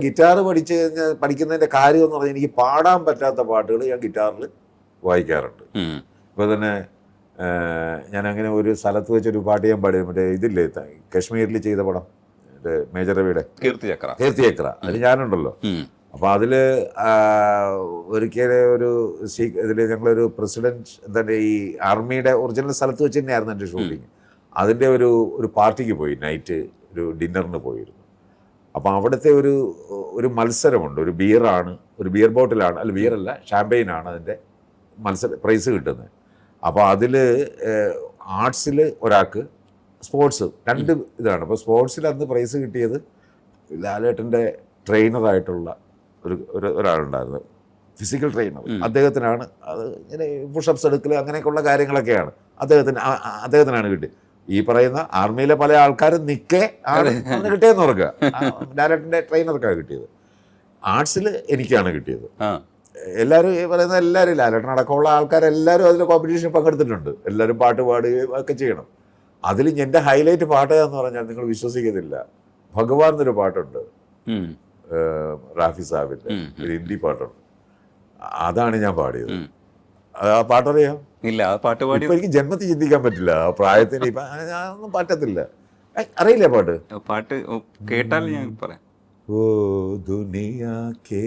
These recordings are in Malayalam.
ഗിറ്റാർ പഠിക്കുന്നതിൻ്റെ കാര്യം എന്ന് പറഞ്ഞാൽ എനിക്ക് പാടാൻ പറ്റാത്ത പാട്ടുകൾ ഞാൻ ഗിറ്റാറിൽ വായിക്കാറുണ്ട്. ഇപ്പോൾ തന്നെ ഞാൻ അങ്ങനെ ഒരു സ്ഥലത്ത് വെച്ചൊരു പാട്ട് ഞാൻ പാടി, മറ്റേ ഇതില്ലേ കശ്മീരിൽ ചെയ്ത പടം, മേജർ രവിയുടെ കീർത്തി ചക്ര, അതിൽ ഞാനുണ്ടല്ലോ. അപ്പോൾ അതിൽ ഒരിക്കൽ ഇതിൽ ഞങ്ങളൊരു പ്രസിഡന്റ് എന്താണ് ഈ ആർമിയുടെ ഒറിജിനൽ സ്ഥലത്ത് വെച്ച് തന്നെയായിരുന്നു എൻ്റെ ഷൂട്ടിങ്. അതിൻ്റെ ഒരു പാർട്ടിക്ക് പോയി, നൈറ്റ് ഒരു ഡിന്നറിന് പോയിരുന്നു. അപ്പോൾ അവിടുത്തെ ഒരു മത്സരമുണ്ട്, ഒരു ബിയറാണ്, ഒരു ബിയർ ബോട്ടിലാണ്, അല്ല ബിയറല്ല ഷാമ്പെയിനാണ് അതിൻ്റെ പ്രൈസ് കിട്ടുന്നത്. അപ്പോൾ അതിൽ ആർട്സിൽ ഒരാൾക്ക്, സ്പോർട്സ് രണ്ട് ഇതാണ്. അപ്പോൾ സ്പോർട്സിൽ അന്ന് പ്രൈസ് കിട്ടിയത് ലാലേട്ടൻ്റെ ട്രെയിനറായിട്ടുള്ള ഒരാളുണ്ടായിരുന്നു, ഫിസിക്കൽ ട്രെയിനർ. അദ്ദേഹത്തിനാണ് അത് ഇങ്ങനെ പുഷപ്സ് എടുക്കൽ അങ്ങനെയൊക്കെയുള്ള കാര്യങ്ങളൊക്കെയാണ് അദ്ദേഹത്തിനാണ് കിട്ടിയത്. ഈ പറയുന്ന ആർമിയിലെ പല ആൾക്കാരും നിൽക്കെ ആണ് അന്ന് കിട്ടിയെന്ന് ഓർക്കുക. ലാലേട്ടൻ്റെ ട്രെയിനർക്കാണ് കിട്ടിയത്. ആർട്സിൽ എനിക്കാണ് കിട്ടിയത്. എല്ലാവരും ഈ പറയുന്ന എല്ലാവരും ലാലേട്ടൻ അടക്കമുള്ള ആൾക്കാരെല്ലാവരും അതിൽ കോമ്പറ്റീഷൻ പങ്കെടുത്തിട്ടുണ്ട്. എല്ലാവരും പാട്ട് പാടുകയും ഒക്കെ ചെയ്യണം. അതിൽ എൻ്റെ ഹൈലൈറ്റ് പാട്ട് എന്ന് പറഞ്ഞാൽ നിങ്ങൾ വിശ്വസിക്കത്തില്ല, ഭഗവാൻ എന്നൊരു പാട്ടുണ്ട്, റാഫി സാഹിബിൻ്റെ ഒരു ഹിന്ദി പാട്ടുണ്ട്. അതാണ് ഞാൻ പാടിയത്. ആ പാട്ടറിയാം? ഇല്ല, ആ പാട്ട് പാടി എനിക്ക് ജന്മത്തിൽ ചിന്തിക്കാൻ പറ്റില്ല, പ്രായത്തിന് ഇപ്പം ഒന്നും പറ്റത്തില്ല. അറിയില്ല പാട്ട്? പാട്ട് കേട്ടാൽ ഞാൻ പറയാം. ഓ ദുനിയാ കേ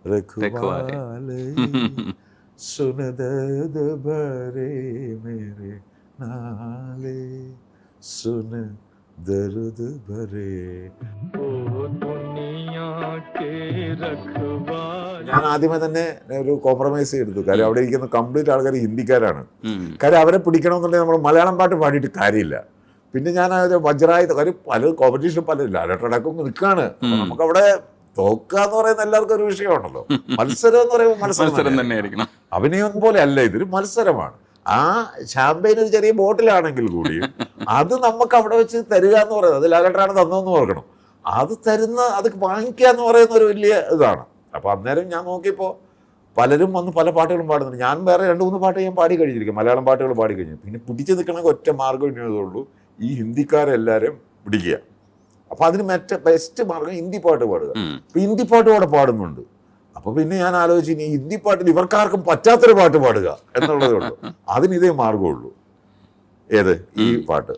रखवाले सुन दर्द भरे मेरे नाले सुन दर्द भरे ओ दुनिया के रखवाले. ഞാൻ ആദ്യമേ തന്നെ ഒരു കോംപ്രമൈസ് എടുത്തു. കാര്യം അവിടെ ഇരിക്കുന്ന കംപ്ലീറ്റ് ആൾക്കാർ ഹിന്ദിക്കാരാണ്. കാര്യം അവരെ പിടിക്കണമെന്നുണ്ടെങ്കിൽ നമ്മൾ മലയാളം പാട്ട് പാടിയിട്ട് കാര്യമില്ല. പിന്നെ ഞാൻ വജ്രായുധ കാര്യം പല കോമ്പറ്റീഷൻ പല ലാലട്ടടക്കം നിൽക്കുകയാണ്. നമുക്കവിടെ തോക്കാന്ന് പറയുന്ന എല്ലാവർക്കും ഒരു വിഷയമാണല്ലോ. മത്സരം എന്ന് പറയുമ്പോൾ മത്സരം തന്നെയായിരിക്കണം. അഭിനയം പോലെ അല്ല, ഇതൊരു മത്സരമാണ്. ആ ഷാമ്പയിൻ ഒരു ചെറിയ ബോട്ടിലാണെങ്കിൽ കൂടി അത് നമുക്ക് അവിടെ വെച്ച് തരിക എന്ന് പറയുന്നത്, അത് ലാലേട്ടനാണ് തന്നതെന്ന് ഓർക്കണം. അത് അത് വാങ്ങിക്കുക എന്ന് പറയുന്ന ഒരു വലിയ ഇതാണ്. അപ്പോൾ അന്നേരം ഞാൻ നോക്കിയപ്പോൾ പലരും വന്ന് പല പാട്ടുകളും പാടുന്നുണ്ട്. ഞാൻ വേറെ 2-3 പാട്ട് ഞാൻ പാടി കഴിഞ്ഞിരിക്കും, മലയാളം പാട്ടുകൾ പാടി കഴിഞ്ഞു. പിന്നെ പിടിച്ച് നിൽക്കണമെങ്കിൽ ഒറ്റ മാർഗ്ഗം ഇന്നതേ ഈ ഹിന്ദിക്കാരെല്ലാവരും പിടിക്കുക. അപ്പോൾ അതിന് ബെസ്റ്റ് മാർഗം ഹിന്ദി പാട്ട് പാടുക. അപ്പോൾ ഹിന്ദി പാട്ട് കൂടെ പാടുന്നുണ്ട്. അപ്പോൾ പിന്നെ ഞാൻ ആലോചിച്ച് ഇനി ഹിന്ദി പാട്ടിൽ ഇവർക്കാർക്കും പറ്റാത്തൊരു പാട്ട് പാടുക എന്നുള്ളതേ ഉള്ളൂ. അതിന് ഇതേ മാർഗമുള്ളൂ. ഏത്? ഈ പാട്ട്.